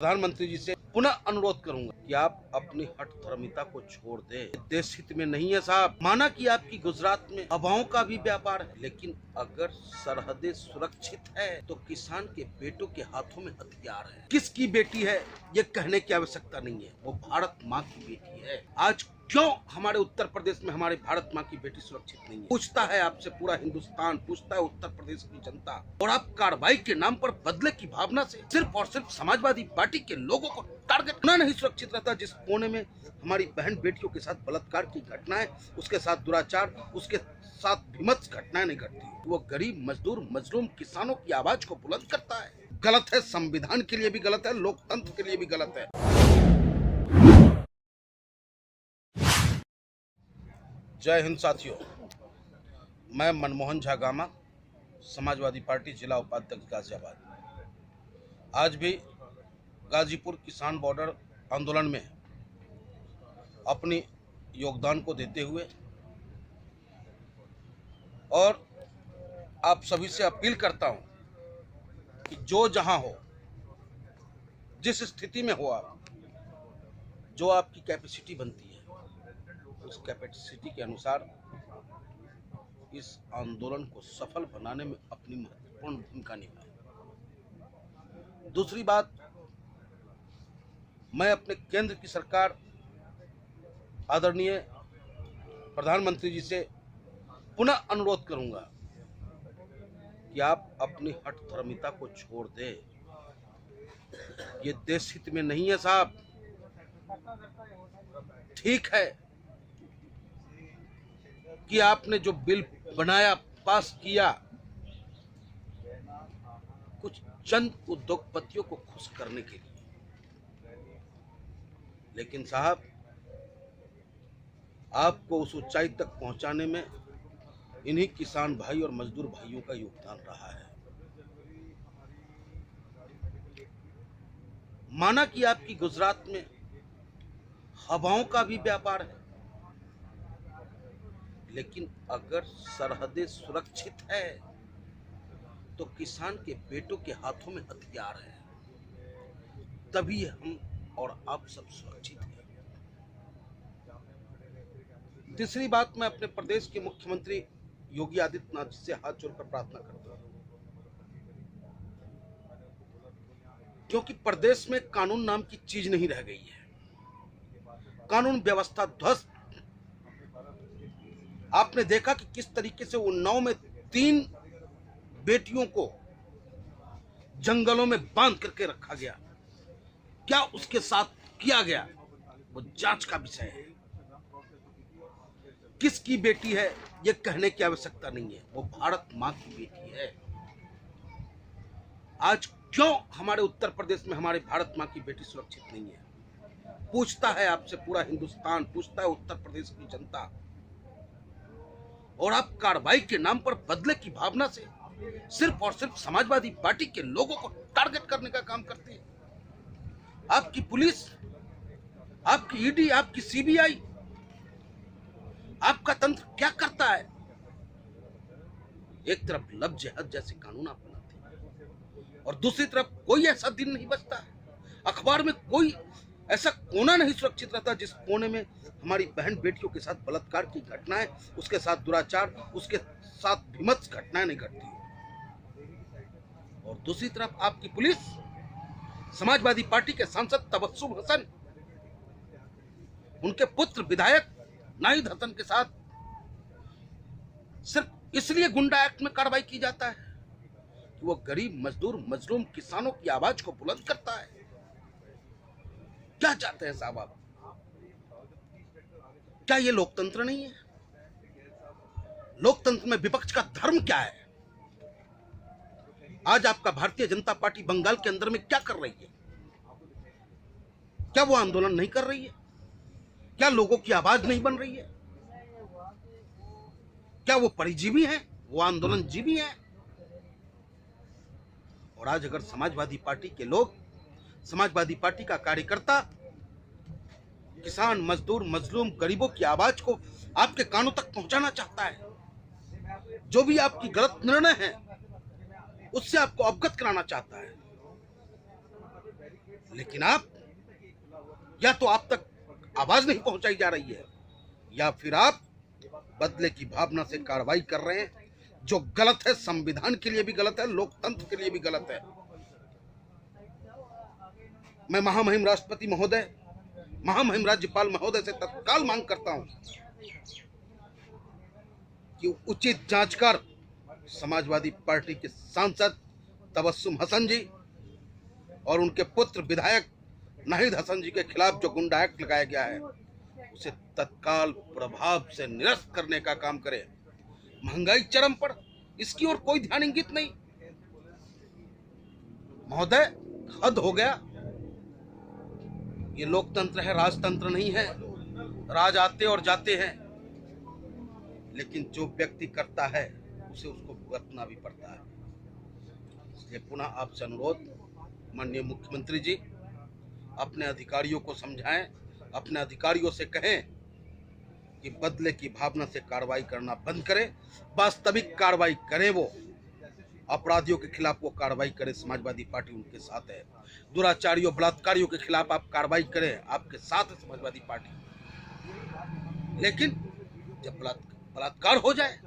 प्रधानमंत्री जी से पुनः अनुरोध करूंगा कि आप अपनी हठधर्मिता को छोड़ दें। देश हित में नहीं है साहब। माना कि आपकी गुजरात में हवाओं का भी व्यापार है, लेकिन अगर सरहदें सुरक्षित है तो किसान के बेटों के हाथों में हथियार है। किसकी बेटी है ये कहने की आवश्यकता नहीं है, वो भारत माँ की बेटी है। आज क्यों हमारे उत्तर प्रदेश में हमारे भारत माँ की बेटी सुरक्षित नहीं है? पूछता है आपसे पूरा हिंदुस्तान, पूछता है उत्तर प्रदेश की जनता। और आप कार्रवाई के नाम पर बदले की भावना से सिर्फ और सिर्फ समाजवादी पार्टी के लोगों को टारगेट करना नहीं सुरक्षित रहता। जिस कोने में हमारी बहन बेटियों के साथ बलात्कार की घटनाएं, उसके साथ दुराचार, उसके साथ भीभत्स घटनाएं नहीं घटती, वो गरीब मजदूर मजलूम किसानों की आवाज को बुलंद करता है। गलत है, संविधान के लिए भी गलत है, लोकतंत्र के लिए भी गलत है। जय हिंद साथियों, मैं मनमोहन झा गामा, समाजवादी पार्टी जिला उपाध्यक्ष गाजियाबाद। आज भी गाजीपुर किसान बॉर्डर आंदोलन में अपनी योगदान को देते हुए और आप सभी से अपील करता हूं कि जो जहां हो, जिस स्थिति में हो, आप जो आपकी कैपेसिटी बनती है उस कैपेसिटी के अनुसार इस आंदोलन को सफल बनाने में अपनी महत्वपूर्ण भूमिका निभाएं। दूसरी बात, मैं अपने केंद्र की सरकार आदरणीय प्रधानमंत्री जी से पुनः अनुरोध करूंगा कि आप अपनी हठधर्मिता को छोड़ दें। ये देश हित में नहीं है साहब। ठीक है कि आपने जो बिल बनाया, पास किया, कुछ चंद उद्योगपतियों को खुश करने के लिए, लेकिन साहब आपको उस ऊंचाई तक पहुंचाने में इन्हीं किसान भाई और मजदूर भाइयों का योगदान रहा है। माना कि आपकी गुजरात में हवाओं का भी व्यापार है, लेकिन अगर सरहदें सुरक्षित है तो किसान के बेटों के हाथों में हथियार है, तभी हम और आप सब सुरक्षित हैं। तीसरी बात, मैं अपने प्रदेश के मुख्यमंत्री योगी आदित्यनाथ जी से हाथ जोड़कर प्रार्थना करता हूं, क्योंकि प्रदेश में कानून नाम की चीज नहीं रह गई है। कानून व्यवस्था ध्वस्त। आपने देखा कि किस तरीके से उन्नाव में 3 बेटियों को जंगलों में बांध करके रखा गया। क्या उसके साथ किया गया वो जांच का विषय है। किसकी बेटी है ये कहने की आवश्यकता नहीं है, वो भारत मां की बेटी है। आज क्यों हमारे उत्तर प्रदेश में हमारे भारत मां की बेटी सुरक्षित नहीं है? पूछता है आपसे पूरा हिंदुस्तान, पूछता है उत्तर प्रदेश की जनता। और आप कार्रवाई के नाम पर बदले की भावना से सिर्फ और सिर्फ समाजवादी पार्टी के लोगों को टारगेट करने का काम करते हैं। आपकी पुलिस, आपकी ईडी, आपकी सीबीआई, आपका तंत्र क्या करता है? एक तरफ लब जेहद जैसे कानून आप बनाते हैं और दूसरी तरफ कोई ऐसा दिन नहीं बचता, अखबार में कोई ऐसा कोना नहीं सुरक्षित रहता जिस कोने में हमारी बहन बेटियों के साथ बलात्कार की घटनाएं, उसके साथ दुराचार, उसके साथ भीभत्स घटनाएं नहीं घटती। और दूसरी तरफ आपकी पुलिस, समाजवादी पार्टी के सांसद तबस्सुम हसन, उनके पुत्र विधायक नाहिद हसन के साथ सिर्फ इसलिए गुंडा एक्ट में कार्रवाई की जाता है कि वो गरीब मजदूर मजलूम किसानों की आवाज को बुलंद करता है। क्या चाहते हैं साहब आप? क्या ये लोकतंत्र नहीं है? लोकतंत्र में विपक्ष का धर्म क्या है? आज आपका भारतीय जनता पार्टी बंगाल के अंदर में क्या कर रही है? क्या वो आंदोलन नहीं कर रही है? क्या लोगों की आवाज नहीं बन रही है? क्या वो परिजीवी हैं? वो आंदोलन जीवी हैं? और आज अगर समाजवादी पार्टी के लोग, समाजवादी पार्टी का कार्यकर्ता किसान मजदूर मजलूम गरीबों की आवाज को आपके कानों तक पहुंचाना चाहता है, जो भी आपकी गलत निर्णय है उससे आपको अवगत कराना चाहता है, लेकिन आप या तो आप तक आवाज नहीं पहुंचाई जा रही है, या फिर आप बदले की भावना से कार्रवाई कर रहे हैं, जो गलत है, संविधान के लिए भी गलत है, लोकतंत्र के लिए भी गलत है। मैं महामहिम राष्ट्रपति महोदय, महामहिम राज्यपाल महोदय से तत्काल मांग करता हूं कि उचित जांच कर समाजवादी पार्टी के सांसद तबस्सुम हसन जी और उनके पुत्र विधायक नाहिद हसन जी के खिलाफ जो गुंडा एक्ट लगाया गया है उसे तत्काल प्रभाव से निरस्त करने का काम करे। महंगाई चरम पर, इसकी ओर कोई ध्यान इंगित नहीं। महोदय, हद हो गया। ये लोकतंत्र है, राजतंत्र नहीं है। राज आते और जाते हैं, लेकिन जो व्यक्ति करता है उसे उसको भुगतना भी पड़ता है। इसलिए पुनः आपसे अनुरोध, माननीय मुख्यमंत्री जी, अपने अधिकारियों को समझाएं, अपने अधिकारियों से कहें कि बदले की भावना से कार्रवाई करना बंद करें, वास्तविक कार्रवाई करें। वो अपराधियों के खिलाफ वो कार्रवाई करें, समाजवादी पार्टी उनके साथ है। दुराचारियों, बलात्कारियों के खिलाफ आप कार्रवाई करें, आपके साथ है समाजवादी पार्टी। लेकिन जब बलात्कार हो जाए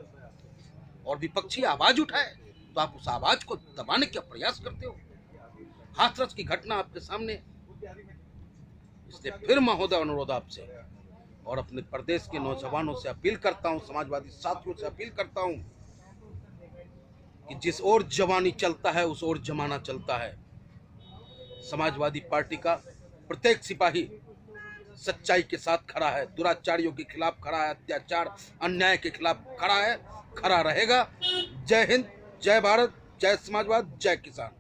और विपक्षी आवाज उठाए तो आप उस आवाज को दबाने का प्रयास करते हो। हाथरस की घटना आपके सामने। इसलिए फिर महोदय अनुरोध आपसे और अपने प्रदेश के नौजवानों से अपील करता हूं, समाजवादी साथियों से अपील करता हूं कि जिस ओर जवानी चलता है उस ओर जमाना चलता है। समाजवादी पार्टी का प्रत्येक सिपाही सच्चाई के साथ खड़ा है, दुराचारियों के खिलाफ खड़ा है, अत्याचार अन्याय के खिलाफ खड़ा है, खड़ा रहेगा। जय हिंद, जय भारत, जय समाजवाद, जय किसान।